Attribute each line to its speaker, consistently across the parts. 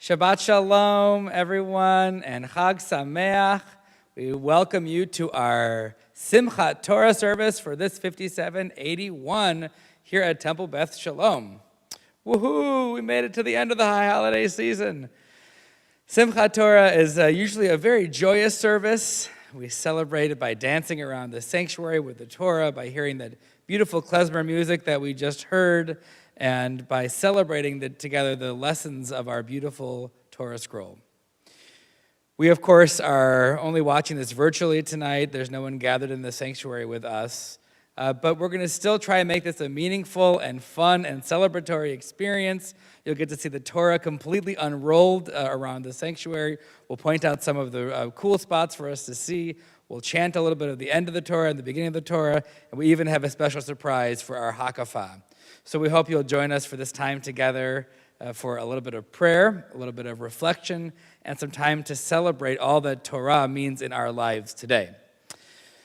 Speaker 1: Shabbat Shalom, everyone, and Chag Sameach. We welcome you to our Simchat Torah service for this 5781 here at Temple Beth Shalom. Woohoo! We made it to the end of the high holiday season. Simchat Torah is usually a very joyous service. We celebrate it by dancing around the sanctuary with the Torah, by hearing that beautiful klezmer music that we just heard, and by celebrating together the lessons of our beautiful Torah scroll. We, of course, are only watching this virtually tonight. There's no one gathered in the sanctuary with us. But we're going to still try and make this a meaningful and fun and celebratory experience. You'll get to see the Torah completely unrolled around the sanctuary. We'll point out some of the cool spots for us to see. We'll chant a little bit of the end of the Torah and the beginning of the Torah. And we even have a special surprise for our Hakafah. So we hope you'll join us for this time together for a little bit of prayer, a little bit of reflection, and some time to celebrate all that Torah means in our lives today.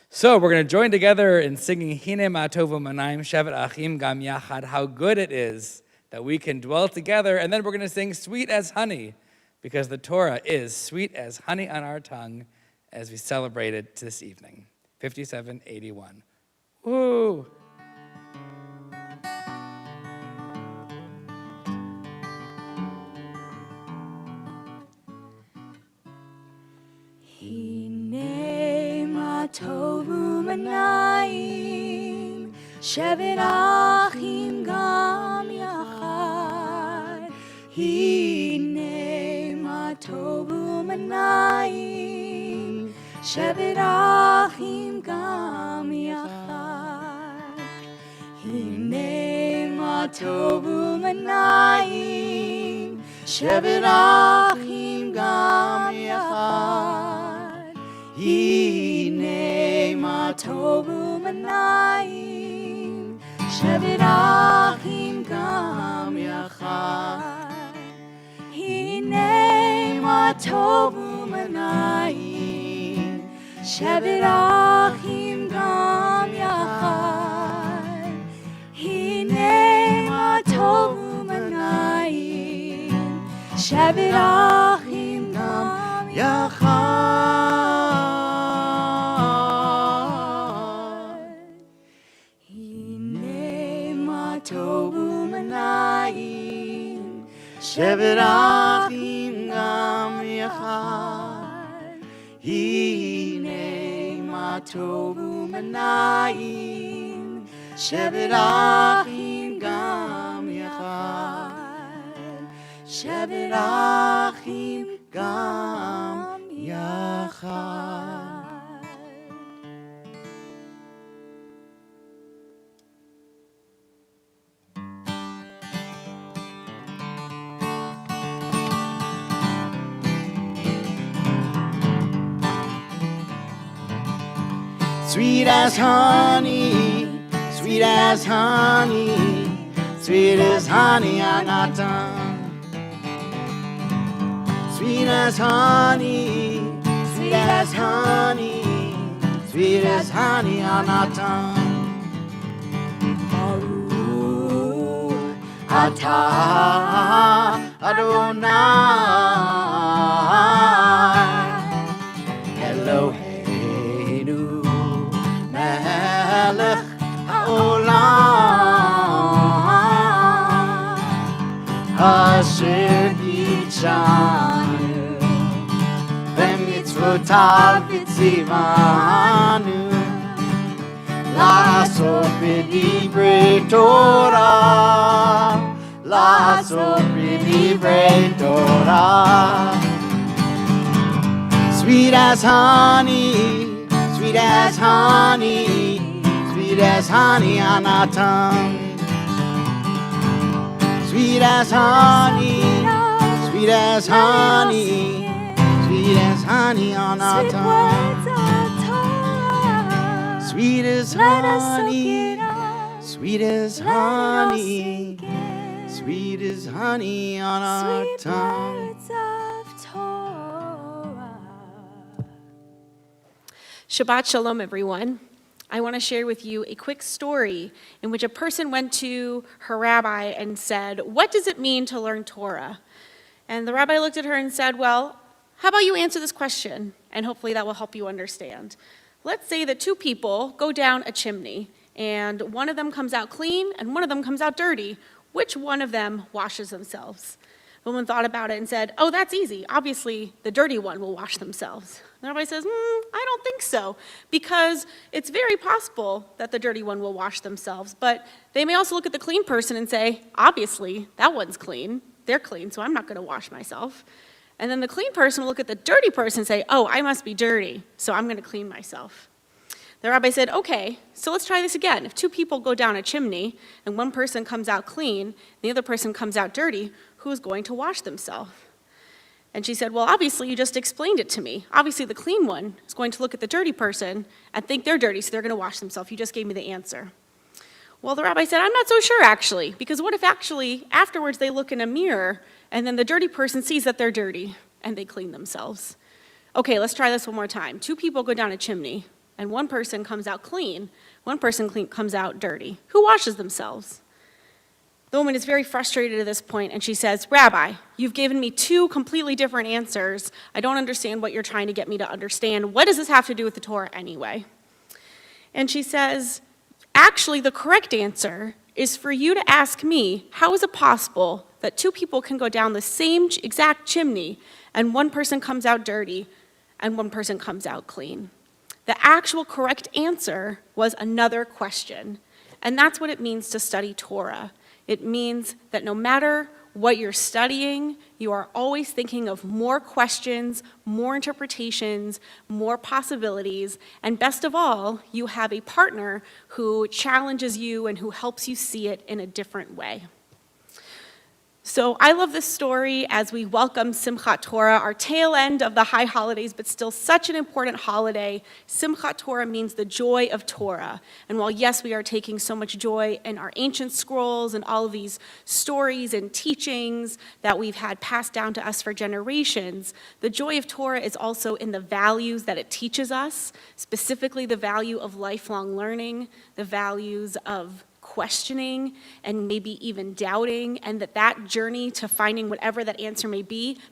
Speaker 1: So we're going to join together in singing Hine Ma Tovu Manayim Shevet Achim Gam Yachad, how good it is that we can dwell together, and then we're going to sing Sweet as Honey, because the Torah is sweet as honey on our tongue as we celebrate it this evening. 5781. Woo!
Speaker 2: Tovu manayim, shevet achim gam yachad. Hine ma tovu manayim, shevet achim gam yachad. Hine ma tovu manayim, shevet achim gam yachad. Hine ma tovu manayim, shevet achim gam yachad. Hine ma tovu manayim, shevet achim gam yachad. Hine ma tovu manayim, shevet achim gam yachad. Tovu manayim, shevet achim gam yachad. Hine ma tovu manayim, shevet achim gam yachad. Shevet achim gam yachad.
Speaker 3: Sweet as honey, sweet as honey, sweet as honey on our tongue. Sweet as honey, sweet as honey, sweet as honey on our tongue. Baruch atah Adonai Eloheinu melech haolam asher kitshanu b'mitzvotav v'tzivanu לעשות בדברי תורה, לעשות בדברי תורה. Sweet as honey, sweet as honey, sweet as honey on our tongue. Sweet as honey, sweet as honey, sweet as honey on our tongue. Sweet as honey, sweet as honey, sweet as honey on our tongue.
Speaker 4: Shabbat Shalom, everyone. I want to share with you a quick story in which a person went to her rabbi and said, "What does it mean to learn Torah?" And the rabbi looked at her and said, "Well, how about you answer this question, and hopefully that will help you understand. Let's say that two people go down a chimney, and one of them comes out clean, and one of them comes out dirty. Which one of them washes themselves?" The woman thought about it and said, "Oh, that's easy. Obviously, the dirty one will wash themselves." And everybody says, "I don't think so, because it's very possible that the dirty one will wash themselves, but they may also look at the clean person and say, obviously, that one's clean. They're clean, so I'm not going to wash myself." And then the clean person will look at the dirty person and say, "Oh, I must be dirty, so I'm going to clean myself." The rabbi said, "Okay, so let's try this again. If two people go down a chimney and one person comes out clean, and the other person comes out dirty, who's going to wash themselves?" And she said, "Well, obviously, you just explained it to me. Obviously, the clean one is going to look at the dirty person and think they're dirty, so they're going to wash themselves. You just gave me the answer." Well, the rabbi said, "I'm not so sure, actually, because what if actually afterwards they look in a mirror and then the dirty person sees that they're dirty and they clean themselves?" Okay, let's try this one more time. Two people go down a chimney and one person comes out clean, one person comes out dirty. Who washes themselves? The woman is very frustrated at this point, and she says, "Rabbi, you've given me two completely different answers. I don't understand what you're trying to get me to understand. What does this have to do with the Torah anyway?" And she says, "Actually, the correct answer is for you to ask me, how is it possible that two people can go down the same exact chimney and one person comes out dirty and one person comes out clean?" The actual correct answer was another question, and that's what it means to study Torah. It means that no matter what you're studying, you are always thinking of more questions, more interpretations, more possibilities, and best of all, you have a partner who challenges you and who helps you see it in a different way. So I love this story as we welcome Simchat Torah, our tail end of the high holidays, but still such an important holiday. Simchat Torah means the joy of Torah. And while, yes, we are taking so much joy in our ancient scrolls and all of these stories and teachings that we've had passed down to us for generations, the joy of Torah is also in the values that it teaches us, specifically the value of lifelong learning, the values of questioning and maybe even doubting, and that journey to finding whatever that answer may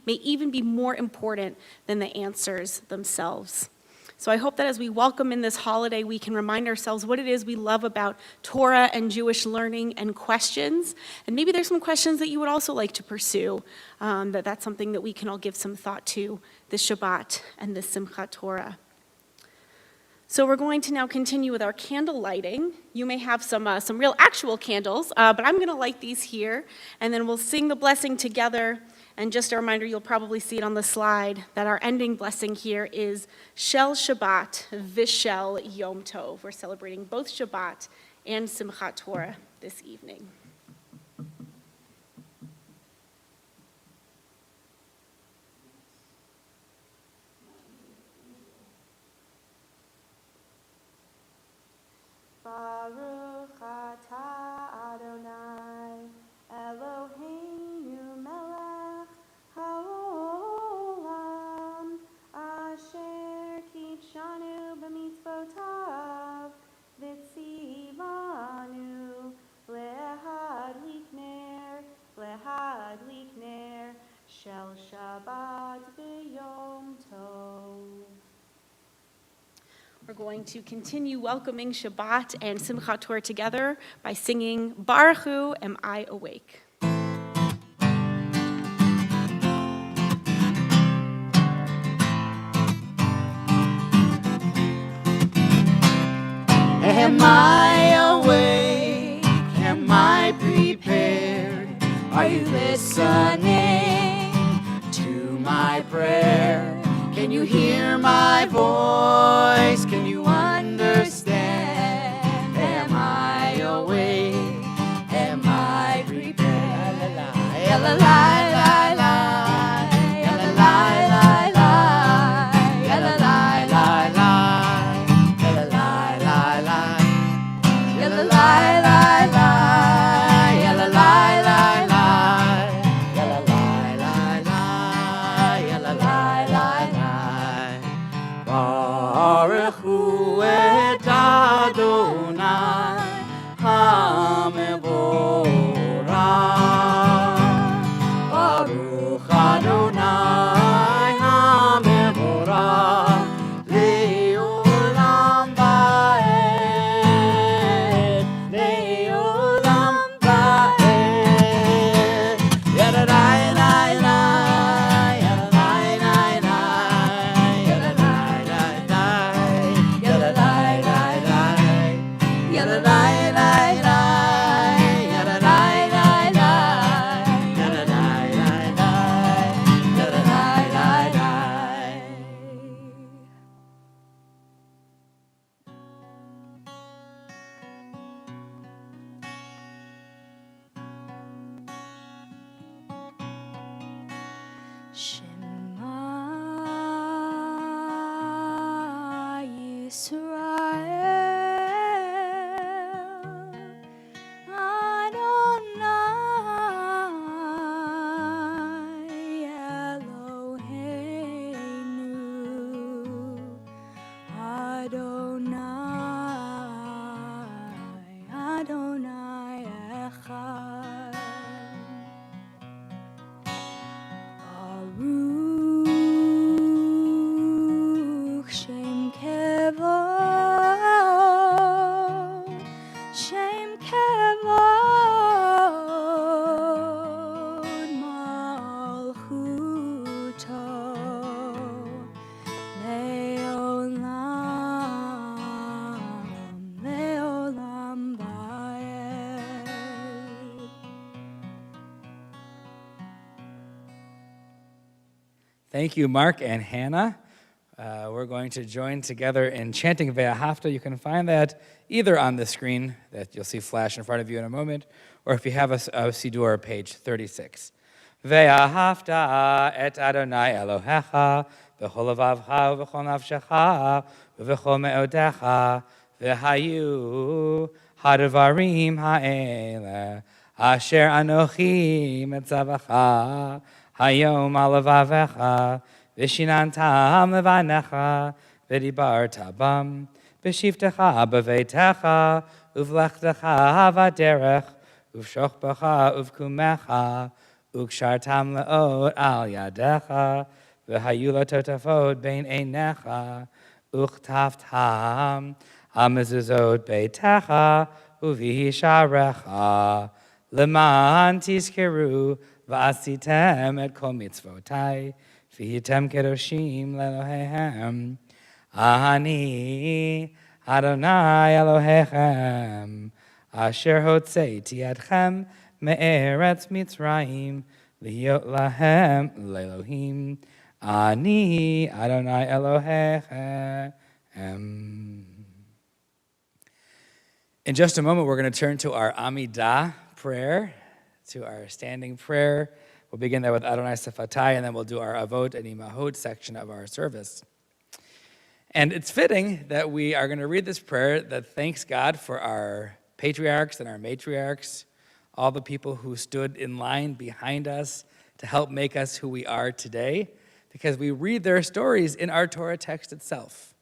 Speaker 4: even be more important than the answers themselves. So I hope that as we welcome in this holiday, we can remind ourselves what it is we love about Torah and Jewish learning and questions. And maybe there's some questions that you would also like to pursue, that's something that we can all give some thought to this Shabbat and this Simchat Torah. So we're going to now continue with our candle lighting. You may have some real actual candles, but I'm going to light these here, and then we'll sing the blessing together. And just a reminder, you'll probably see it on the slide, that our ending blessing here is Shel Shabbat V'Shel Yom Tov. We're celebrating both Shabbat and Simchat Torah this evening.
Speaker 2: Baruch atah Adonai Eloheinu melech haolam asher kitshanu b'mitzvotav v'tzivanu leha
Speaker 4: We're going to continue welcoming Shabbat and Simchat Torah together by singing Baruch Hu, Am I Awake?
Speaker 3: Am I awake? Am I prepared? Are you listening to my prayer? Can you hear my voice? Can you understand? Am I awake? Am I prepared? La la la la la. Baruch Hu et Adonai HaMevorach. Baruch Adonai HaMevorach Le'olam va'ed, Le'olam va'ed. Yadadai, dai, dai, yadadai, dai, dai, yadadai, dai, dai, yadadai, dai, dai, yadadai, dai, dai, yadadai, dai, dai, yadadai, dai, dai, yadadai, dai, dai.
Speaker 2: Shema Yisrael Adonai Eloheinu Adonai Echad. Baruch Shem Kevod, Shem Kevod Malchuto Le'olam Va'ed.
Speaker 1: Thank you, Mark and Hannah. We're going to join together in chanting Ve'ahavta. You can find that either on the screen that you'll see flash in front of you in a moment, or if you have a Siddur, page 36. Ve'ahavta et Adonai Elohecha b'chol levavcha u'b'chol nafshecha u'b'chol me'odecha v'hayu hadvarim ha'ele asher anochi metzavacha hayom al levavecha v'shinantam levanecha v'dibarta bam v'shivtecha b'veitecha uvlechtecha v'derech uv'shochbecha uv'kumecha ukshartam le'od al yadecha v'hayu totafod bein einecha uchtaftam hamezuzot beitecha uvihisharecha leman tizkeru v'asitem et kol mitzvotai v'hitem kedoshim le'elohehem ani Adonai Elohechem asher hotzeiti adchem me'eretz Mitzrayim lihiyot lahem le'elohim ani Adonai Elohechem. In just a moment, we're going to turn to our Amidah prayer, to our standing prayer. We'll begin there with Adonai Sefatai, and then we'll do our Avot and Imahot section of our service. And it's fitting that we are going to read this prayer that thanks God for our patriarchs and our matriarchs, all the people who stood in line behind us to help make us who we are today, because we read their stories in our Torah text itself.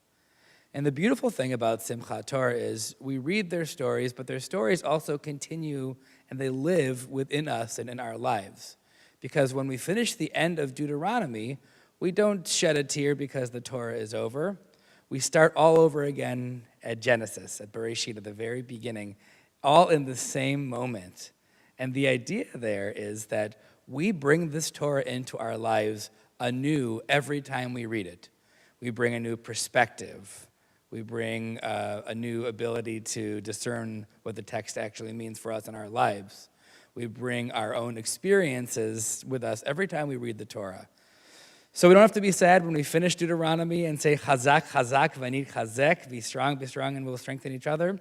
Speaker 1: And the beautiful thing about Simchat Torah is we read their stories, but their stories also continue and they live within us and in our lives. Because when we finish the end of Deuteronomy, we don't shed a tear because the Torah is over. We start all over again at Genesis, at Bereshit, at the very beginning, all in the same moment. And the idea there is that we bring this Torah into our lives anew every time we read it. We bring a new perspective. We bring a new ability to discern what the text actually means for us in our lives. We bring our own experiences with us every time we read the Torah. So we don't have to be sad when we finish Deuteronomy and say, Chazak, Chazak, Vanit Chazek, be strong, and we'll strengthen each other,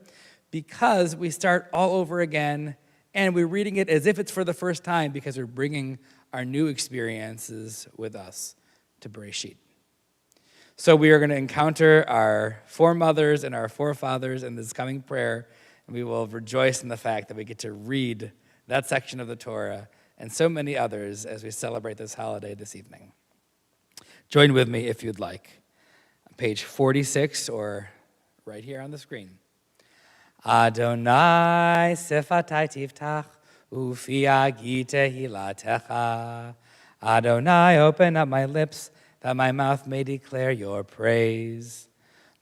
Speaker 1: because we start all over again, and we're reading it as if it's for the first time, because we're bringing our new experiences with us to Bereshit. So we are going to encounter our foremothers and our forefathers in this coming prayer, and we will rejoice in the fact that we get to read that section of the Torah and so many others as we celebrate this holiday this evening. Join with me if you'd like. On page 46, or right here on the screen. Adonai sifatai tiftach, ufi agi tehilatecha. Adonai, open up my lips, that my mouth may declare your praise.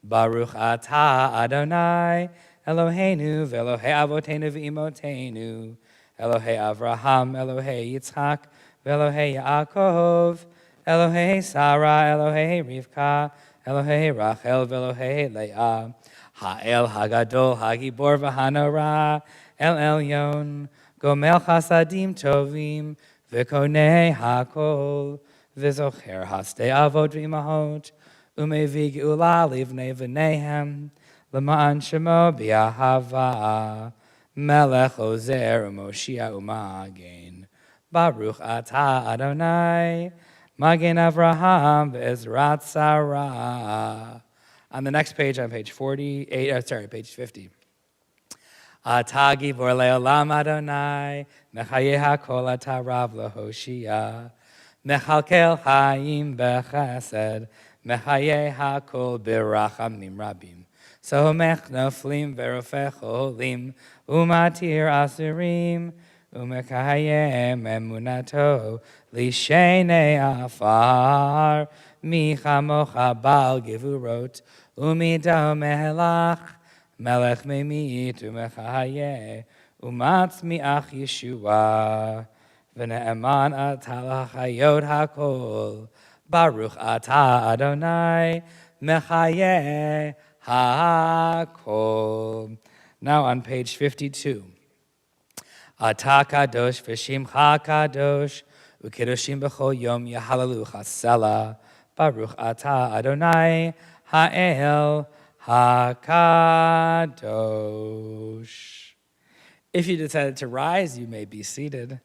Speaker 1: Baruch atah Adonai, Eloheinu, ve'Elohei avotenu ve'imotenu, Elohei Avraham, Elohei Yitzchak, ve'Elohei Yaakov, Elohei Sarah, Elohei Rivka, Elohei Rachel, ve'Elohei Leah, Ha'el Hagadol, Hagibor v'Hanora, El Elyon, Gomel Chasadim Tovim, V'Konei Hakol, V'Zocher Hasdei Avot v'Imahot, Umevi Geula Livnei V'Nehem, L'Ma'an Shemo B'Ahava, Melech Ozer U'Moshia U'Magen, Baruch Atah Adonai, Magen Avraham V'Ezrat Sarah. On the next page, on page 48, page 50. Atah Givor Le'olam Adonai, Mechaye HaKol Atah Rav L'Hoshia, Mechalkel Chaim B'Chesed, Mechaye HaKol B'Rachamim Rabim. Somech Noflim V'Rofech Olim, Umatir Asurim, Umekayem Emunato, Lishenei Afar, Michamocha Bal Givurot, Umido Melach, Melech Memit, Umechaye, Umatz Miach Yeshua, V'ne'eman Atah L'chayot HaKol, Baruch Atah Adonai, Mechaye HaKol. Now on page 52. Atah Kadosh V'Shimcha Kadosh, U'Kedoshim B'chol Yom Yahalalu Chasela, Baruch Atah Adonai Ha'el HaKadosh. If you decided to rise, you may be seated.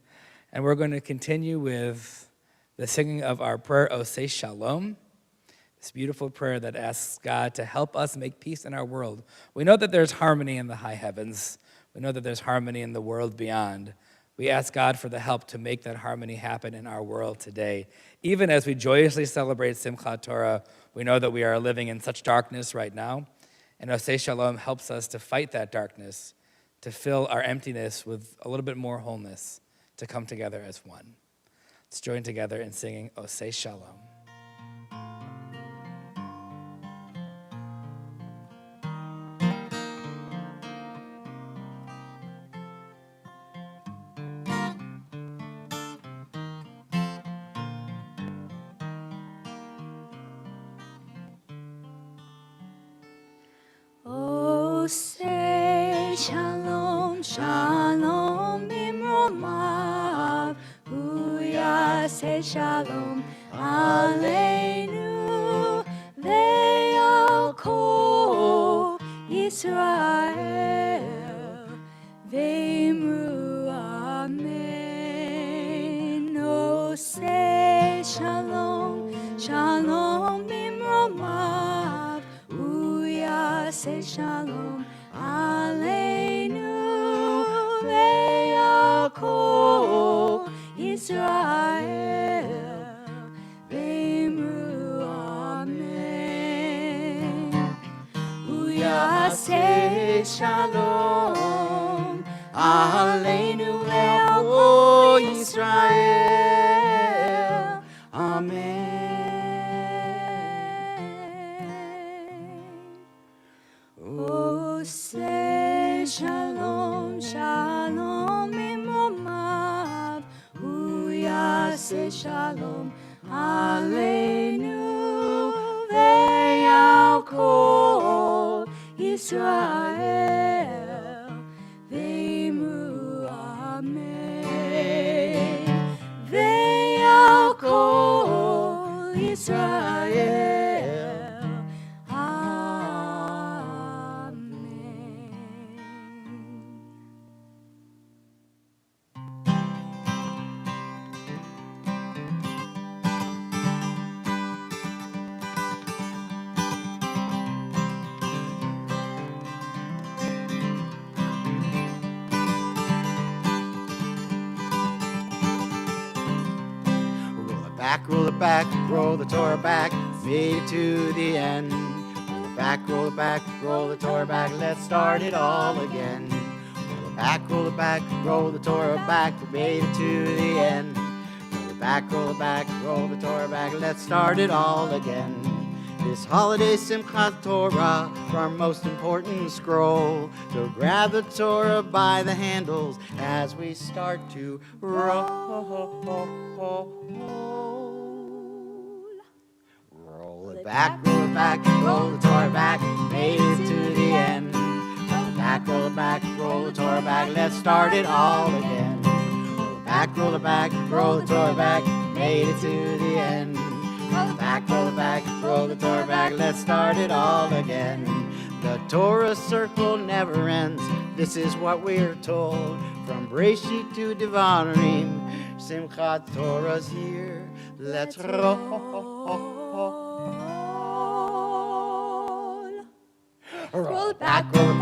Speaker 1: And we're going to continue with the singing of our prayer, Osei Shalom, this beautiful prayer that asks God to help us make peace in our world. We know that there's harmony in the high heavens. We know that there's harmony in the world beyond. We ask God for the help to make that harmony happen in our world today. Even as we joyously celebrate Simchat Torah, we know that we are living in such darkness right now. And Osei Shalom helps us to fight that darkness, to fill our emptiness with a little bit more wholeness, to come together as one. Let's join together in singing Osei Shalom.
Speaker 2: Osei Shalom, Shalom Bimromav, Hu Yaseh Shalom Aleinu, Ve'al Kol Yisrael, Ve'imru Amen. Osei Shalom, Shalom Bimromav, Hu Yaseh Shalom Aleinu, Ve'al Kol Yisrael, Ve'imru Amen. Hu Yaseh Shalom Aleinu, Ve'al Kol Yisrael, Amen. Say shalom, shalom imromav. Hu yaseh shalom aleinu ve'al kol Yisrael ve'imru amen. Ve'al kol Yisrael.
Speaker 3: Roll it back, roll the Torah back, made it to the end. Roll it back, roll the Torah back, let's start it all again. Roll it back, roll the Torah back, we made it to the end. Roll it back, roll the Torah back, let's start it all again. This holiday Simchat Torah for our most important scroll. So grab the Torah by the handles as we start to roll. Roll it back, roll the Torah back, made it to the end. Roll it back, roll the Torah back, let's start it all again. Roll it back, roll the Torah back, made it to the end. Roll it back, roll the Torah back, let's start it all again. The Torah circle never ends, this is what we're told. From Breshit to Devarim, Simchat Torah's here, let's roll. Roll it back, roll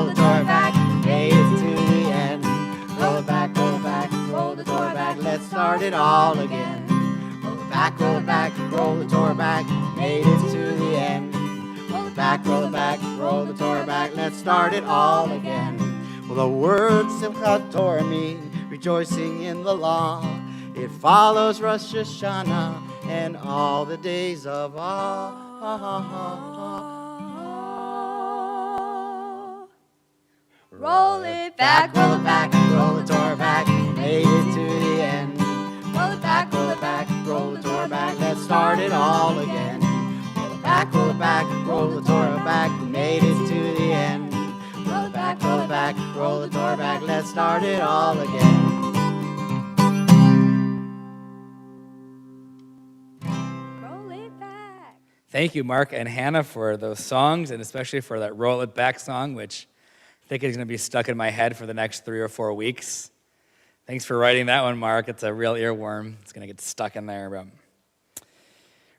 Speaker 3: the Torah back, made it to the end. Roll it back, roll the Torah back, let's start it all again. Roll it back, roll the Torah back, made it to the end. Roll it back, roll the Torah back, let's start it all again. Well, the word Simchat Torah means rejoicing in the law. It follows Rosh Hashanah and all the days of awe.
Speaker 2: Roll it back,
Speaker 3: roll the Torah back, made it to the end. Roll it back, roll the Torah back, let's start it all again. Roll it back, roll the Torah back, made it to the end. Roll it back, roll the Torah back, let's start it all again.
Speaker 2: roll it back.
Speaker 1: Thank you, Mark and Hannah, for those songs, and especially for that Roll It Back song, which I think is going to be stuck in my head for the next 3 or 4 weeks. Thanks for writing that one, Mark. It's a real earworm. It's going to get stuck in there. But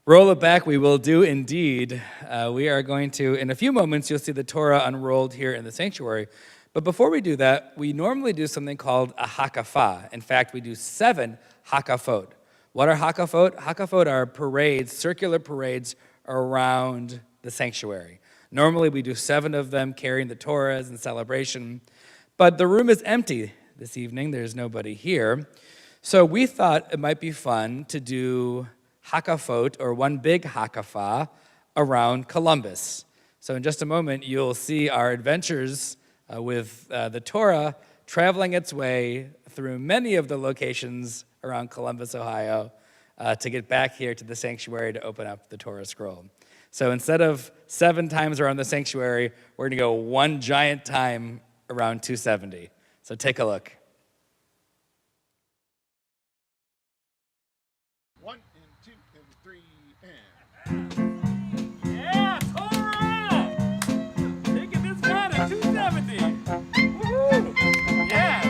Speaker 1: roll it back, we will do indeed. We are going to, in a few moments, you'll see the Torah unrolled here in the sanctuary. But before we do that, we normally do something called a hakafah. In fact, we do 7 hakafot. What are hakafot? Hakafot are parades, circular parades around the sanctuary. Normally, we do 7 of them, carrying the Torahs in celebration. But the room is empty this evening. There's nobody here. So we thought it might be fun to do hakafot, or one big hakafah, around Columbus. So in just a moment, you'll see our adventures with the Torah traveling its way through many of the locations around Columbus, Ohio, to get back here to the sanctuary to open up the Torah scroll. So instead of 7 times around the sanctuary, we're going to go 1 giant time around 270. So take a look.
Speaker 5: 1 and 2 and 3 and.
Speaker 1: Yeah, Torah! Taking this man at 270. Woo-hoo! Yes!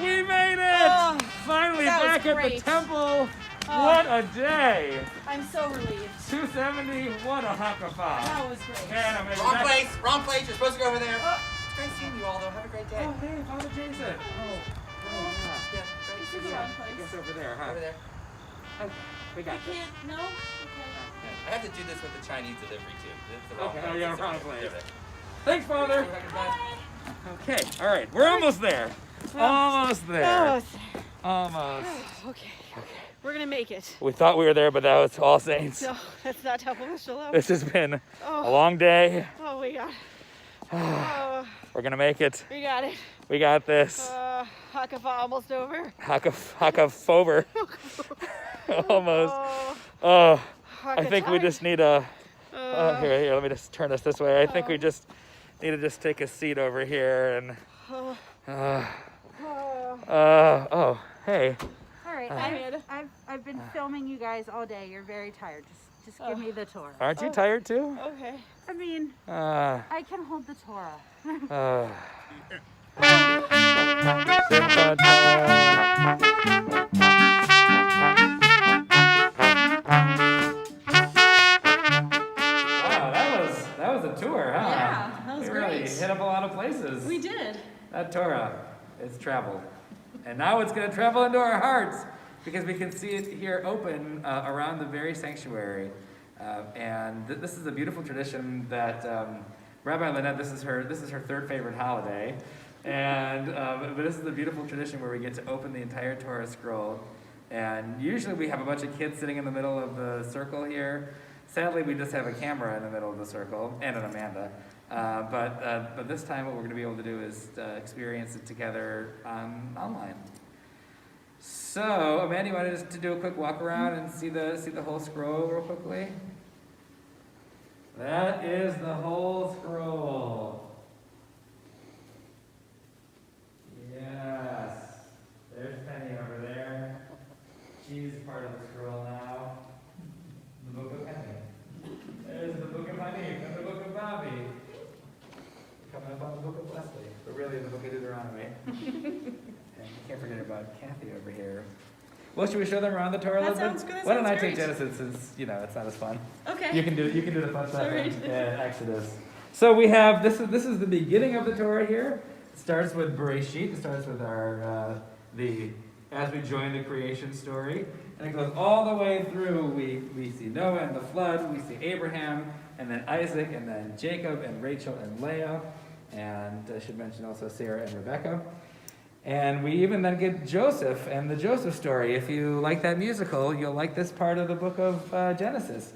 Speaker 1: We made it! Finally
Speaker 4: that was
Speaker 1: back at the
Speaker 4: great.
Speaker 1: temple. What a day!
Speaker 4: I'm so relieved.
Speaker 1: 270, what a hakafah.
Speaker 4: That was great.
Speaker 1: Man, I'm
Speaker 3: Wrong
Speaker 1: back-
Speaker 3: place, wrong place. You're supposed to go over there. It's great seeing you all, though. Have a great day.
Speaker 1: Oh, hey, Father Jason. Oh,
Speaker 3: Yeah,
Speaker 4: This
Speaker 3: great.
Speaker 4: is a wrong place.
Speaker 1: Guess over there, huh?
Speaker 3: Over there.
Speaker 1: We got this.
Speaker 4: No? Okay.
Speaker 3: I have to do this with the Chinese delivery, too. It's the wrong
Speaker 1: Okay,
Speaker 3: place.
Speaker 1: yeah,
Speaker 3: It's
Speaker 1: wrong
Speaker 3: okay.
Speaker 1: place.
Speaker 3: Over there.
Speaker 1: Thanks, Father. Okay, all right, we're almost there. Almost there. Almost.
Speaker 4: Okay. We're gonna make it.
Speaker 1: We thought we were there, but that was All Saints.
Speaker 4: No, that's not Temple Beth Shalom.
Speaker 1: This has been a
Speaker 4: Oh,
Speaker 1: long day.
Speaker 4: oh, we got it. Oh,
Speaker 1: We're gonna make it.
Speaker 4: we got it.
Speaker 1: We got this.
Speaker 4: Hakafa almost over.
Speaker 1: Hakafover. Almost.
Speaker 4: Oh,
Speaker 1: Oh, I think we
Speaker 4: Hakatime.
Speaker 1: just need a. Here, let me just turn this way. I think we just need to just take a seat over here and. Oh, hey.
Speaker 2: All right, I've been filming you guys all day. You're very tired. Just give me the Torah.
Speaker 1: Aren't you tired too?
Speaker 4: Okay.
Speaker 2: I mean,
Speaker 1: Uh,
Speaker 2: I can hold the Torah.
Speaker 1: Simchat Torah. Wow, that was a tour, huh?
Speaker 4: Yeah, that was
Speaker 1: we really
Speaker 4: great.
Speaker 1: hit up a lot of places.
Speaker 4: We did.
Speaker 1: That Torah, it's traveled. And now it's going to travel into our hearts because we can see it here open around the very sanctuary. This is a beautiful tradition that Rabbi Lynette, this is her third favorite holiday. But this is a beautiful tradition where we get to open the entire Torah scroll. And usually we have a bunch of kids sitting in the middle of the circle here. Sadly, we just have a camera in the middle of the circle and an Amanda. But this time what we're going to be able to do is experience it together online. So, Amanda, you wanted us to do a quick walk around and see the whole scroll real quickly? That is the whole scroll. Yes. There's Penny over there. She's part of the scroll now. The book of Penny. There's the book of Hanif and the book of Bobby. Coming up on the book of Leslie, but really the book of Deuteronomy. And can't forget about Kathy over here. Well, should we show them around the Torah a
Speaker 4: That
Speaker 1: little bit?
Speaker 4: sounds good, that
Speaker 1: Why don't I
Speaker 4: sounds
Speaker 1: take
Speaker 4: great.
Speaker 1: Genesis since it's not as fun.
Speaker 4: Okay.
Speaker 1: You can do the fun stuff
Speaker 4: All right.
Speaker 1: in Exodus. So we have this is the beginning of the Torah here. It starts with Bereshit. It starts with our as we join the creation story, and it goes all the way through. We see Noah and the flood. We see Abraham, and then Isaac, and then Jacob, and Rachel, and Leah, and I should mention also Sarah and Rebecca. And we even then get Joseph and the Joseph story. If you like that musical, you'll like this part of the book of Genesis.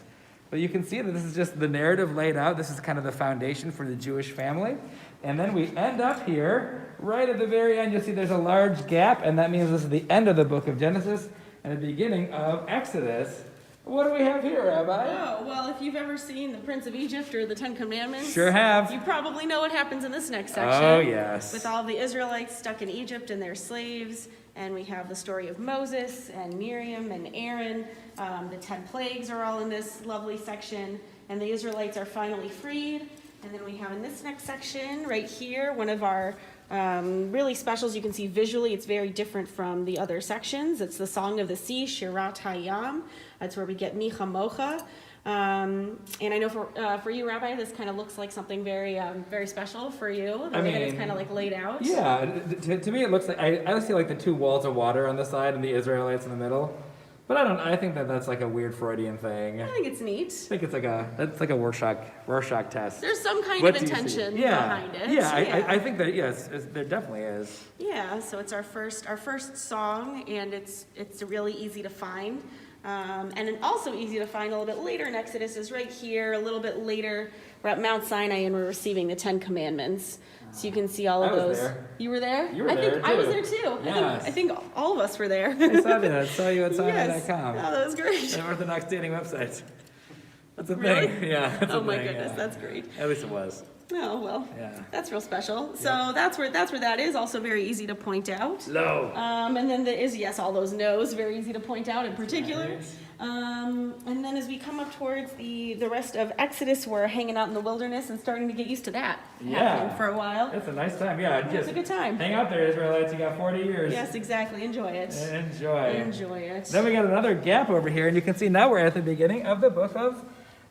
Speaker 1: But you can see that this is just the narrative laid out. This is kind of the foundation for the Jewish family. And then we end up here, right at the very end. You'll see there's a large gap, and that means this is the end of the book of Genesis and the beginning of Exodus. What do we have here, Rabbi?
Speaker 4: Oh, well, if you've ever seen The Prince of Egypt or The Ten Commandments,
Speaker 1: Sure have.
Speaker 4: you probably know what happens in this next section.
Speaker 1: Oh, yes.
Speaker 4: With all the Israelites stuck in Egypt and their slaves, and we have the story of Moses and Miriam and Aaron. The 10 plagues are all in this lovely section, and the Israelites are finally freed. And then we have in this next section, right here, one of our Really special, as you can see visually, it's very different from the other sections. It's the Song of the Sea, Shirat Hayam. That's where we get Micha Mocha. And I know for you, Rabbi, this kind of looks like something very very special for you. The way that it's kind of like laid out.
Speaker 1: Yeah, to me it looks like, I see like the two walls of water on the side and the Israelites in the middle. But I think that's like a weird Freudian thing.
Speaker 4: I think it's neat.
Speaker 1: I think it's like a Rorschach test.
Speaker 4: There's some kind
Speaker 1: What
Speaker 4: of
Speaker 1: do you see?
Speaker 4: intention
Speaker 1: Yeah.
Speaker 4: behind it.
Speaker 1: Yeah, I think that, yes, there definitely is.
Speaker 4: Yeah, so it's our first song, and it's really easy to find. And also easy to find a little bit later in Exodus is right here, a little bit later. We're at Mount Sinai and we're receiving the 10 Commandments. So you can see all of
Speaker 1: I was
Speaker 4: those.
Speaker 1: there.
Speaker 4: You were there?
Speaker 1: You were
Speaker 4: I
Speaker 1: there,
Speaker 4: think I was
Speaker 1: too.
Speaker 4: there too.
Speaker 1: Yes.
Speaker 4: I think all of us were there.
Speaker 1: I saw that. I saw you at
Speaker 4: Yes.
Speaker 1: Sinai.com.
Speaker 4: Oh, that was great.
Speaker 1: The Orthodox dating website. That's a
Speaker 4: Really?
Speaker 1: thing. Yeah. That's
Speaker 4: Oh
Speaker 1: a
Speaker 4: my
Speaker 1: thing,
Speaker 4: goodness,
Speaker 1: yeah.
Speaker 4: that's great.
Speaker 1: At least it was.
Speaker 4: Oh well,
Speaker 1: Yeah.
Speaker 4: that's real special. So that's where that is. Also very easy to point out.
Speaker 1: Low.
Speaker 4: And then there is, yes, all those no's, very easy to point out in particular.
Speaker 1: Nice.
Speaker 4: And then as we come up towards the rest of Exodus, we're hanging out in the wilderness and starting to get used to that happening for a while.
Speaker 1: It's a nice time. Yeah.
Speaker 4: It's a good time.
Speaker 1: Hang out there, Israelites. You got 40 years.
Speaker 4: Yes, exactly. Enjoy it.
Speaker 1: Enjoy.
Speaker 4: Enjoy it.
Speaker 1: Then we got another gap over here, and you can see now we're at the beginning of the book of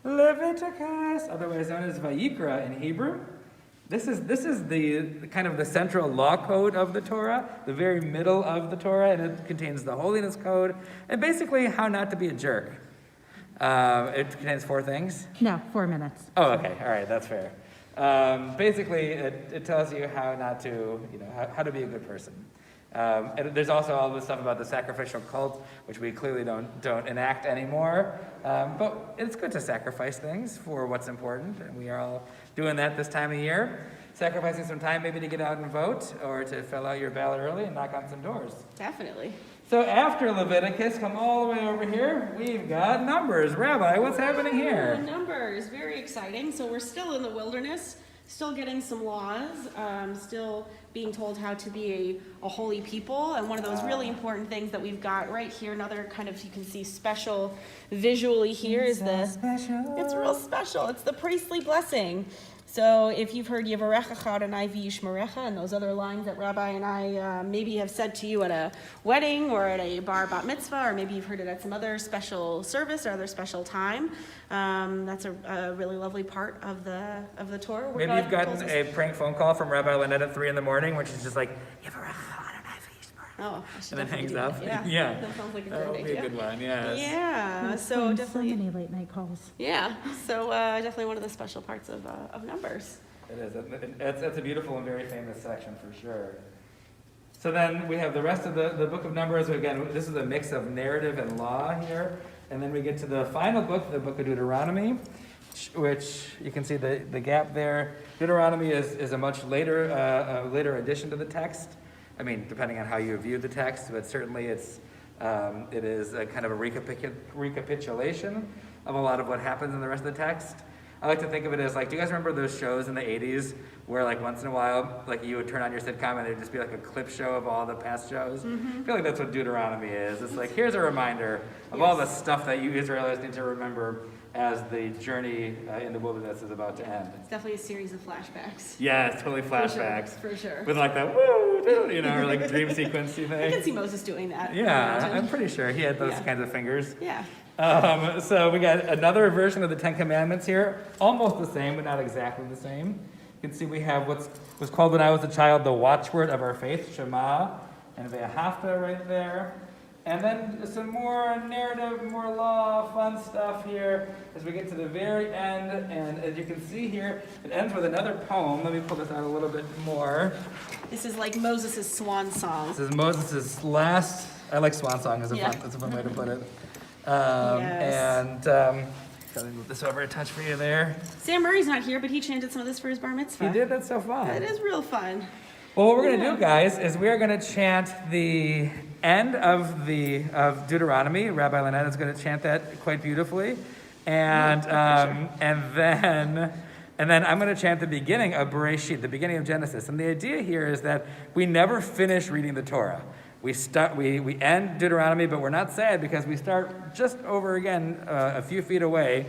Speaker 1: Leviticus, otherwise known as Vayikra in Hebrew. This is the kind of the central law code of the Torah, the very middle of the Torah, and it contains the holiness code and basically how not to be a jerk. It contains 4 things.
Speaker 2: No, 4 minutes.
Speaker 1: Oh, okay, all right, that's fair. Basically, it tells you how not to, how to be a good person. And there's also all this stuff about the sacrificial cult, which we clearly don't enact anymore. But it's good to sacrifice things for what's important, and we are all doing that this time of year. Sacrificing some time maybe to get out and vote, or to fill out your ballot early and knock on some doors.
Speaker 4: Definitely.
Speaker 1: So after Leviticus, come all the way over here, we've got Numbers. Rabbi, what's happening here?
Speaker 4: Numbers, very exciting. So we're still in the wilderness, still getting some laws, still being told how to be a holy people. And one of those really important things that we've got right here, another kind of, you can see special visually here is it's real special. It's the priestly blessing. So if you've heard Yevarechecha Adonai v'yishmerecha and those other lines that Rabbi and I maybe have said to you at a wedding or at a bar bat mitzvah, or maybe you've heard it at some other special service or other special time, that's a really lovely part of the Torah. where
Speaker 1: Maybe
Speaker 4: God
Speaker 1: you've gotten
Speaker 4: calls us-
Speaker 1: a prank phone call from Rabbi Lynette at 3 in the morning, where she's just like, Yevarechecha Adonai v'yishmerecha.
Speaker 4: Oh, I should
Speaker 1: And then
Speaker 4: definitely
Speaker 1: hangs
Speaker 4: do
Speaker 1: up.
Speaker 4: that.
Speaker 1: Yeah.
Speaker 4: That sounds like a
Speaker 1: That
Speaker 4: great
Speaker 1: would be a
Speaker 4: idea.
Speaker 1: good one, yes.
Speaker 4: Yeah, so definitely.
Speaker 2: So many late night calls.
Speaker 4: Yeah, so definitely one of the special parts of Numbers.
Speaker 1: It is. It's a beautiful and very famous section for sure. So then we have the rest of the book of Numbers. Again, this is a mix of narrative and law here. And then we get to the final book, the book of Deuteronomy, which you can see the gap there. Deuteronomy is a much later addition to the text. I mean, depending on how you view the text, but certainly it is a kind of a recapitulation of a lot of what happens in the rest of the text. I like to think of it as like, do you guys remember those shows in the 80s where like once in a while, like you would turn on your sitcom and it'd just be like a clip show of all the past shows? I feel like that's what Deuteronomy is. It's like, here's a reminder of all the stuff that you Israelites need to remember as the journey in the wilderness is about to end.
Speaker 4: It's definitely a series of flashbacks.
Speaker 1: Yeah, it's totally flashbacks.
Speaker 4: For sure.
Speaker 1: With like that, woo, or like dream sequence, you
Speaker 4: I
Speaker 1: think?
Speaker 4: can see Moses doing that.
Speaker 1: Yeah, I'm pretty sure he had those
Speaker 4: Yeah.
Speaker 1: kinds of fingers.
Speaker 4: Yeah.
Speaker 1: So we got another version of the 10 Commandments here, almost the same, but not exactly the same. You can see we have what's called when I was a child the watchword of our faith, Shema, and Ve'ahavta right there. And then some more narrative, more law, fun stuff here as we get to the very end. And as you can see here, it ends with another poem. Let me pull this out a little bit more.
Speaker 4: This is like Moses' swan song.
Speaker 1: This is Moses' last, I like swan song, that's a fun way to put it. And gotta move this over a touch for you there.
Speaker 4: Sam Murray's not here, but he chanted some of this for his bar mitzvah.
Speaker 1: He did, that's so fun.
Speaker 4: It is real fun.
Speaker 1: Well, what we're going to do, guys, is we are going to chant the end of Deuteronomy. Rabbi Lynette is going to chant that quite beautifully. And then I'm going to chant the beginning of Bereshit, the beginning of Genesis. And the idea here is that we never finish reading the Torah. We end Deuteronomy, but we're not sad because we start just over again a few feet away,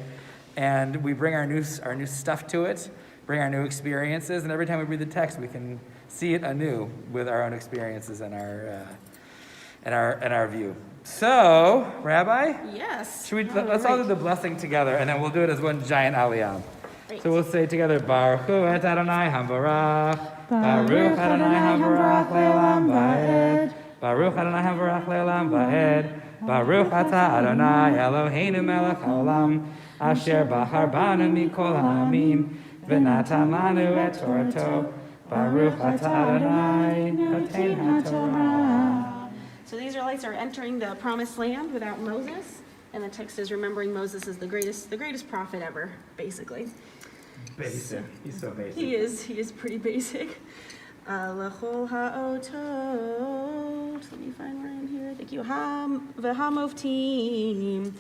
Speaker 1: and we bring our new stuff to it, bring our new experiences, and every time we read the text, we can see it anew with our own experiences and our view. So, Rabbi,
Speaker 4: Yes.
Speaker 1: let's all do the blessing together, and then we'll do it as one giant aliyah.
Speaker 4: Great.
Speaker 1: So we'll say together, Baruch Hu et Adonai Hamvarach, Baruch Adonai Hamvarach le'olam va'ed, Baruch Adonai Hamvarach le'olam va'ed, Baruch atah Adonai Eloheinu melech haolam, asher bahar banu mikol ha'amim, v'natan lanu et Torato, Baruch atah Adonai noten ha'torah.
Speaker 4: So the Israelites are entering the promised land without Moses, and the text is remembering Moses as the greatest prophet ever, basically.
Speaker 1: Basic. He's so basic.
Speaker 4: He is pretty basic. Lechol ha'otot, let me find where I'm here. Thank you. V'hamoftim,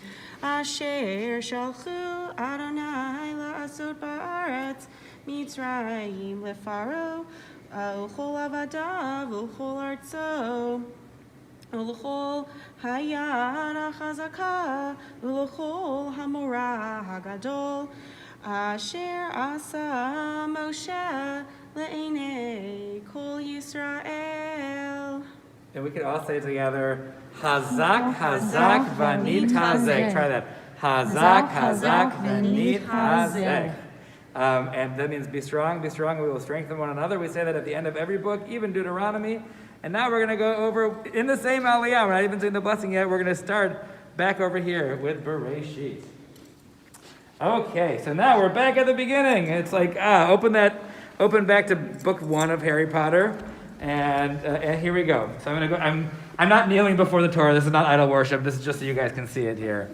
Speaker 4: asher shalchu Adonai la'asot ba'aretz, Mitzrayim lefaro, u'chol avadav, u'chol artzo, u'chol hayad ha'chazaka, u'chol hamorah hagadol, asher asa Moshe le'enei kol Yisrael.
Speaker 1: And we could all say together, Hazak, Hazak, Vanit Hazek. Try that. Hazak, Hazak, Vanit Hazek. And that means be strong, and we will strengthen one another. We say that at the end of every book, even Deuteronomy. And now we're going to go over, in the same aliyah, we're not even doing the blessing yet, we're going to start back over here with Bereshit. Okay, so now we're back at the beginning. It's like, open back to book 1 of Harry Potter, and here we go. So I'm gonna go. I'm not kneeling before the Torah. This is not idol worship. This is just so you guys can see it here.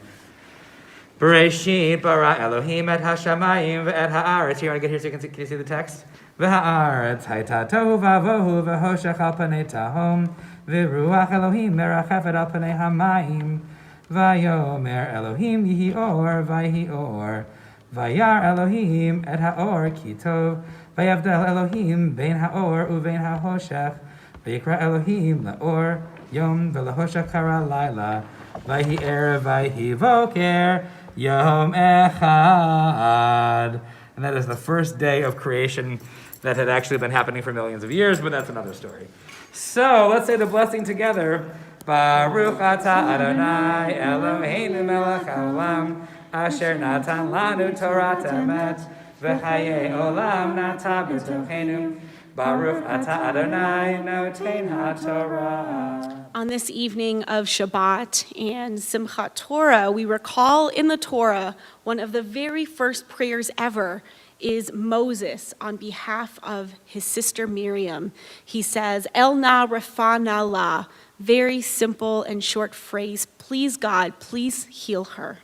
Speaker 1: Bereshit bara Elohim et hashamayim ve'et haaretz. Here, I want to get here so can you see the text? V'haaretz hayta tohu vavohu v'hoshech al panei tahom v'ruach Elohim merachefet al panei hamayim. Vayomer Elohim yihi or, vayhi or. Vayar Elohim et haor ki tov. Vayavdel Elohim bein haor uvein hahoshech. Vayikra Elohim laor yom v'lahoshech kara laila. Vayhi erev vayhi voker yom echad. And that is the first day of creation that had actually been happening for millions of years, but that's another story. So let's say the blessing together. Baruch atah Adonai Eloheinu melech haolam, asher natan lanu Torat emet, v'chayei olam nata b'tochenu. Baruch atah Adonai noten ha'torah.
Speaker 4: On this evening of Shabbat and Simchat Torah, we recall in the Torah one of the very first prayers ever is Moses on behalf of his sister Miriam. He says, El na rafana la, very simple and short phrase, please God, please heal her.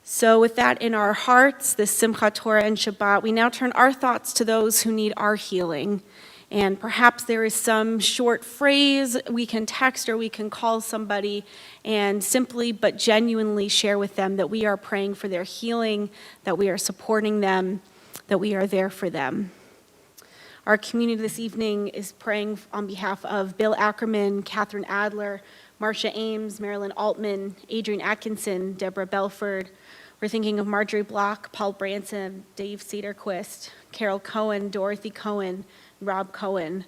Speaker 4: So with that in our hearts, this Simchat Torah and Shabbat, we now turn our thoughts to those who need our healing. And perhaps there is some short phrase we can text or we can call somebody and simply but genuinely share with them that we are praying for their healing, that we are supporting them, that we are there for them. Our community this evening is praying on behalf of Bill Ackerman, Catherine Adler, Marcia Ames, Marilyn Altman, Adrienne Atkinson, Deborah Belford. We're thinking of Marjorie Block, Paul Branson, Dave Cedarquist, Carol Cohen, Dorothy Cohen, Rob Cohen.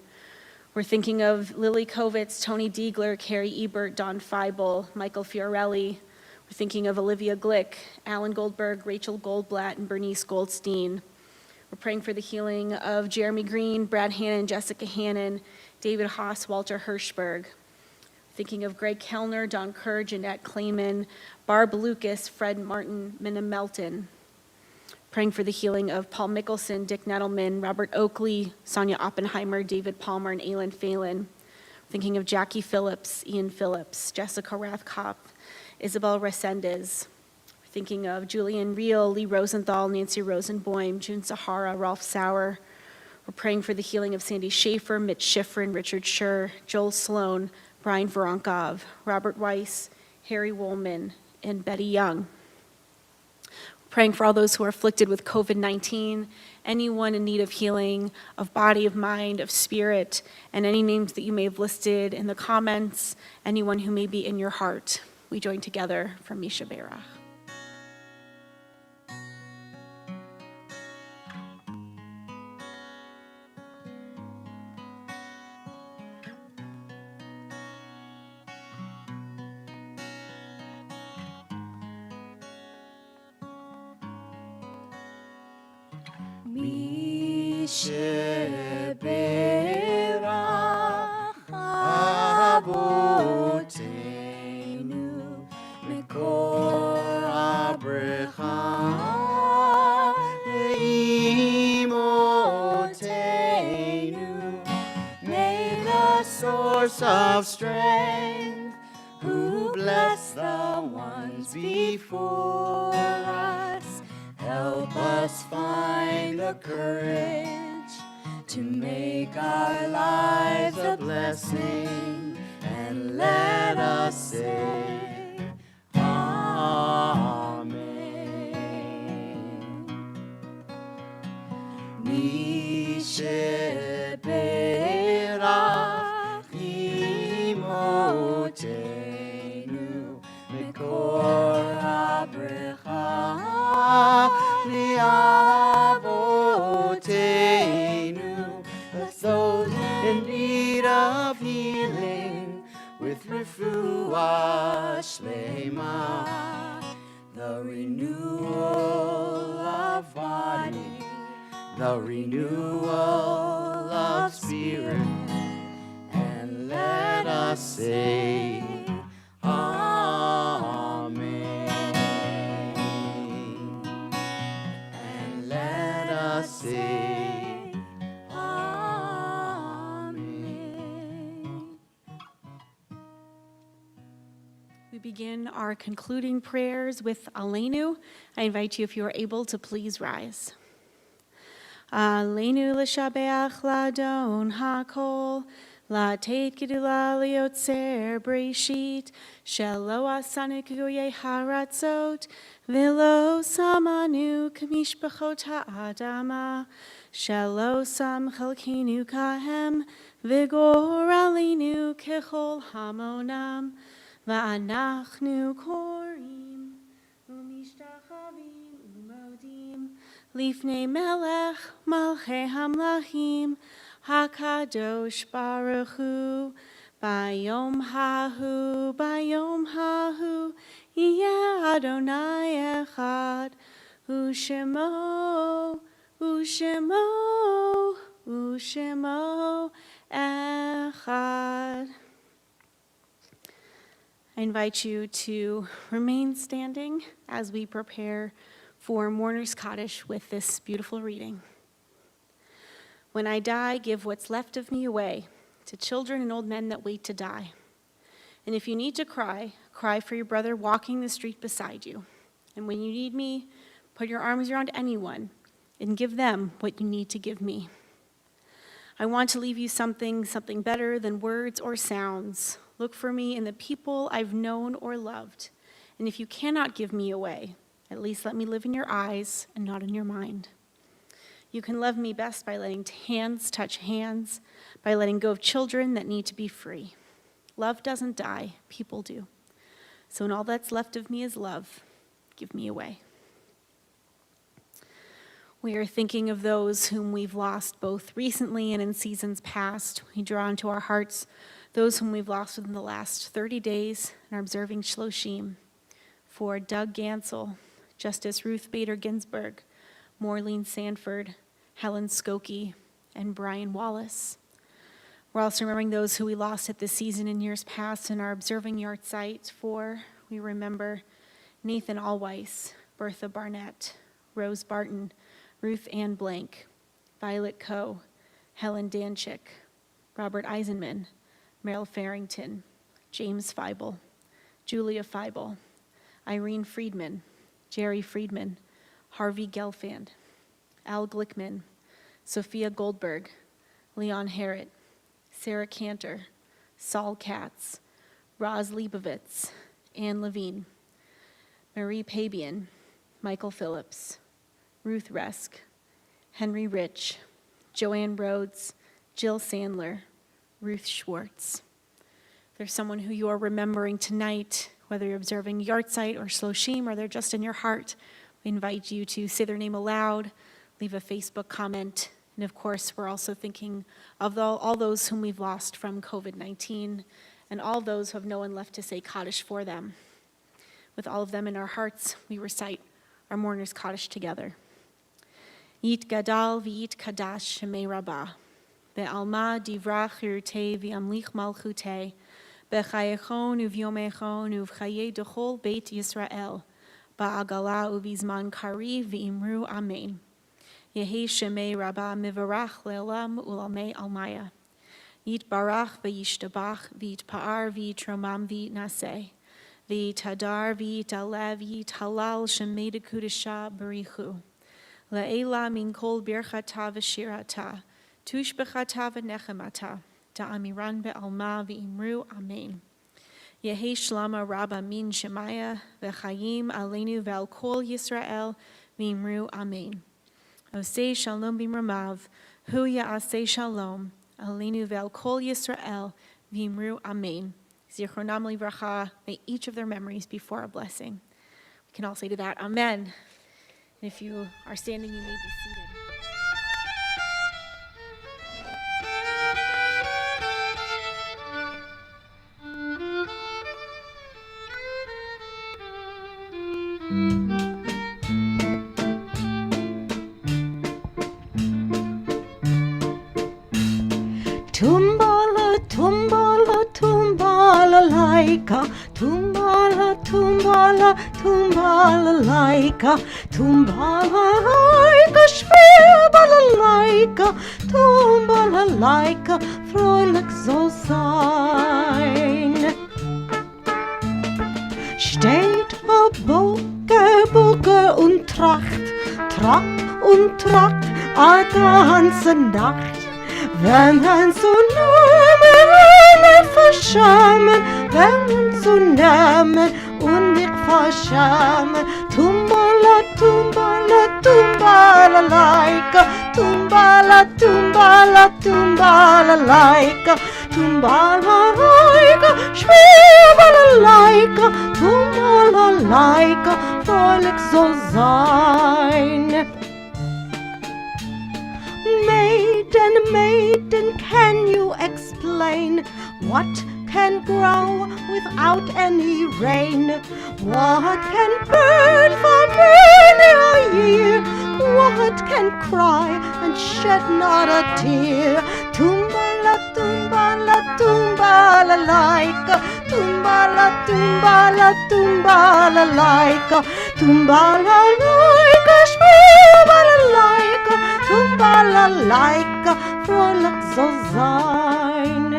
Speaker 4: We're thinking of Lily Kovitz, Tony Diegler, Carrie Ebert, Don Feibel, Michael Fiorelli. We're thinking of Olivia Glick, Alan Goldberg, Rachel Goldblatt, and Bernice Goldstein. We're praying for the healing of Jeremy Green, Brad Hannon, Jessica Hannon, David Haas, Walter Hirschberg. Thinking of Greg Kellner, Don Kerr, Jeanette Clayman, Barb Lucas, Fred Martin, Minna Melton. Praying for the healing of Paul Mickelson, Dick Nettleman, Robert Oakley, Sonia Oppenheimer, David Palmer, and Aylin Phelan. Thinking of Jackie Phillips, Ian Phillips, Jessica Rathkopf, Isabel Resendez. Thinking of Julian Reel, Lee Rosenthal, Nancy Rosenboim, June Sahara, Rolf Sauer. We're praying for the healing of Sandy Schaefer, Mitch Schifrin, Richard Scher, Joel Sloan, Brian Voronkov, Robert Weiss, Harry Woolman, and Betty Young. Praying for all those who are afflicted with COVID-19, anyone in need of healing, of body, of mind, of spirit, and any names that you may have listed in the comments, anyone who may be in your heart. We join together from Misha Berach.
Speaker 3: sheberach Avotenu Mikor Abrecha Imotenu. May the source of strength, who bless the ones before us, help us find the courage to make our lives a blessing, and let us say Amen. Mi sheberach imotenu mikor habrecha liavotenu. Bless those in need of healing with refuah shlema, the renewal of body, the renewal of spirit, and let us say Amen. And let us say Amen.
Speaker 4: We begin our concluding prayers with Aleinu. I invite you, if you are able, to please rise. Aleinu l'shabeach ladon hakol, latet gedula liotzer breshit, shelo asanu k'goyei haratzot, v'lo samanu k'mishpachot ha'adama, shelo sam chalkinu kahem, v'goralinu k'chol hamonam, va'anachnu korim, u'mishtachavim u'modim, Lifnei melech malchei hamlachim, hakadosh baruch hu, bayom hahu, yeh Adonai echad, u'shemo echad. I invite you to remain standing as we prepare for Mourner's Kaddish with this beautiful reading. When I die, give what's left of me away to children and old men that wait to die. And if you need to cry, cry for your brother walking the street beside you. And when you need me, put your arms around anyone and give them what you need to give me. I want to leave you something better than words or sounds. Look for me in the people I've known or loved. And if you cannot give me away, at least let me live in your eyes and not in your mind. You can love me best by letting hands touch hands, by letting go of children that need to be free. Love doesn't die, people do. So when all that's left of me is love, give me away. We are thinking of those whom we've lost both recently and in seasons past. We draw into our hearts those whom we've lost within the last 30 days and are observing Shloshim. For Doug Gansel, Justice Ruth Bader Ginsburg, Maureen Sanford, Helen Skokie, and Brian Wallace. We're also remembering those who we lost at this season in years past and are observing yard site. For we remember Nathan Allweiss, Bertha Barnett, Rose Barton, Ruth Ann Blank, Violet Coe, Helen Danchik, Robert Eisenman, Merrill Farrington, James Feibel, Julia Feibel, Irene Friedman, Jerry Friedman, Harvey Gelfand, Al Glickman, Sophia Goldberg, Leon Harrod, Sarah Cantor, Saul Katz, Roz Leibovitz, Ann Levine, Marie Pabian, Michael Phillips, Ruth Resk, Henry Rich, Joanne Rhodes, Jill Sandler, Ruth Schwartz. There's someone who you are remembering tonight, whether you're observing Yartzeit or Shloshim, or they're just in your heart. We invite you to say their name aloud, leave a Facebook comment, and of course, we're also thinking of all those whom we've lost from COVID-19, and all those who have no one left to say Kaddish for them. With all of them in our hearts, we recite our Mourner's Kaddish together. Yit gadal v'yit kadash shemei rabbah. Be'alma divra chirutei v'amlich malchutei. B'chayechon uv'yomechon uv'chaye dechol beit Yisrael. Ba'agala uv'izman kari v'imru amen. Yehi shemei rabbah mivarach le'olam u'lamei almaya. Yit barach v'yishtabach v'yit pa'ar v'yit romam v'yit naseh. V'yit hadar v'yit alev v'yit halal shemei dekudesha barichu. Le'ela min kol birchata v'shirata. Tush b'chata v'nechemata. Ta'amiran be'alma v'imru amen. Yehi shlama rabba min shemaya v'chayim aleinu ve'al kol Yisrael v'imru amen. Osei shalom b'mramav, hu ya'aseh shalom, aleinu ve'al kol Yisrael v'imru amen. Zichronam livracha, may each of their memories be for a blessing. We can all say to that, amen. And if you are standing, you may be seated.
Speaker 6: Tumbala, tumbala, tumbala laika, tumbala, tumbala, tumbala laika, tumbala laika, schwebala laika, tumbala laika, fröhlich so sein. Steht auf Bucke, Bucke und Tracht, a ganze Nacht. Wenn man so nehmen, verschämen, wenn man so nehmen und nicht verschämen. Tumbala, tumbala, tumbala laika, tumbala, tumbala, tumbala laika, tumbala laika, schwebala laika, tumbala laika, fröhlich so sein. Maiden, can you explain what can grow without any rain? What can burn for many a year? What can cry and shed not a tear? Tumbala, tumbala, tumbala laika, tumbala, tumbala, tumbala laika, tumbala laika, schwebala laika, tumbala laika, fröhlich so sein.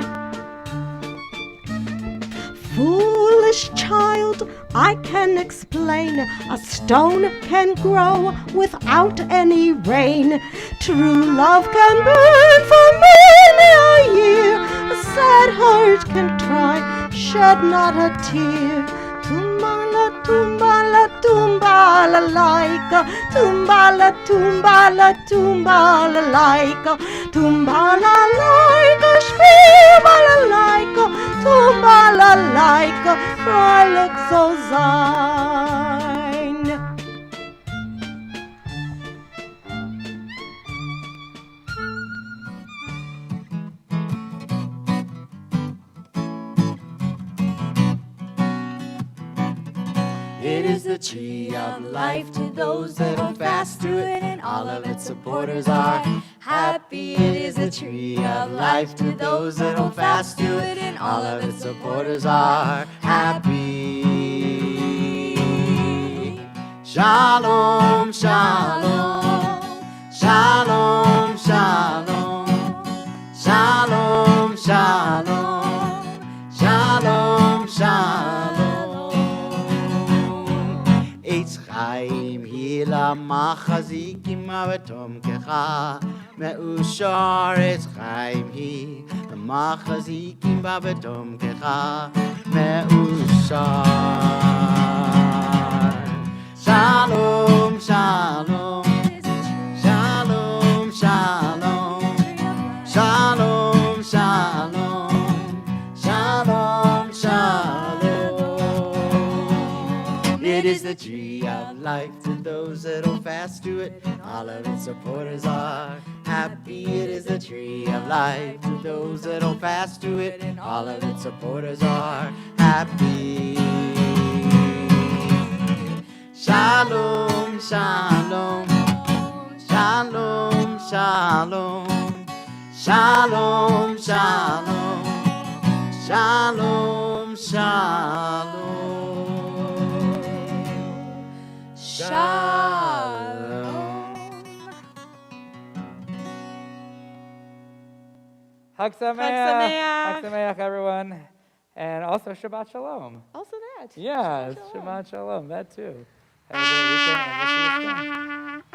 Speaker 6: Foolish child, I can explain. A stone can grow without any rain. True love can burn for many a year. A sad heart can try, shed not a tear. Tumbala, tumbala, tumbala laika, tumbala, tumbala, tumbala laika, tumbala laika, schwebala laika, tumbala laika, fröhlich so sein.
Speaker 3: It is the tree of life to those that hold fast to it, and all of its supporters are happy. It is the tree of life to those that hold fast to it, and all of its supporters are happy. Shalom, shalom, shalom, shalom, shalom, shalom, shalom, shalom. Eitz chaim hila machazikim avetom kecha me'ushar. Eitz chaim hila machazikim avetom kecha me'ushar. Shalom, shalom, shalom, shalom, shalom, shalom, shalom, shalom. It is the tree of life to those that hold fast to it. All of its supporters are happy. It is the tree of life to those that hold fast to it. And all of its supporters are happy. Shalom, shalom, shalom. Shalom, shalom, shalom, shalom, shalom, shalom.
Speaker 1: Chag Sameach.
Speaker 4: Sameach.
Speaker 1: Chag Sameach, everyone. And also Shabbat Shalom.
Speaker 4: Also that.
Speaker 1: Yeah, Shabbat Shalom, that too. Have a great weekend, and we'll see you soon.